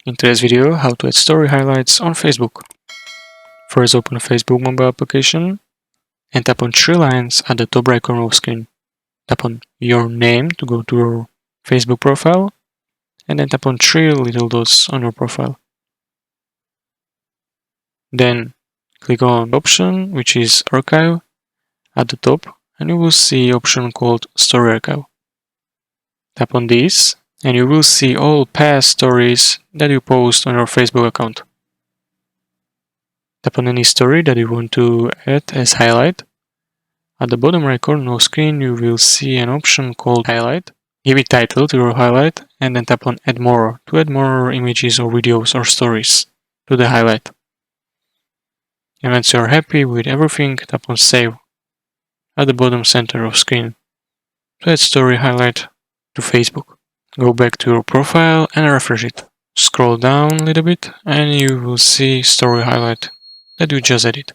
In today's video, how to add story highlights on Facebook. First, open a Facebook mobile application and tap on three lines at the top right corner of the screen. Tap on your name to go to your Facebook profile, and then tap on three little dots on your profile. Then click on the option which is Archive at the top, and you will see an option called Story Archive. Tap on this and you will see all past stories that you post on your Facebook account. Tap on any story that you want to add as highlight. At the bottom right corner of the screen you will see an option called Highlight. Give a title to your highlight and then tap on Add More to add more images or videos or stories to the highlight. And once you are happy with everything, tap on Save at the bottom center of the screen to add story highlight to Facebook. Go back to your profile and refresh it. Scroll down a little bit and you will see story highlight that you just added.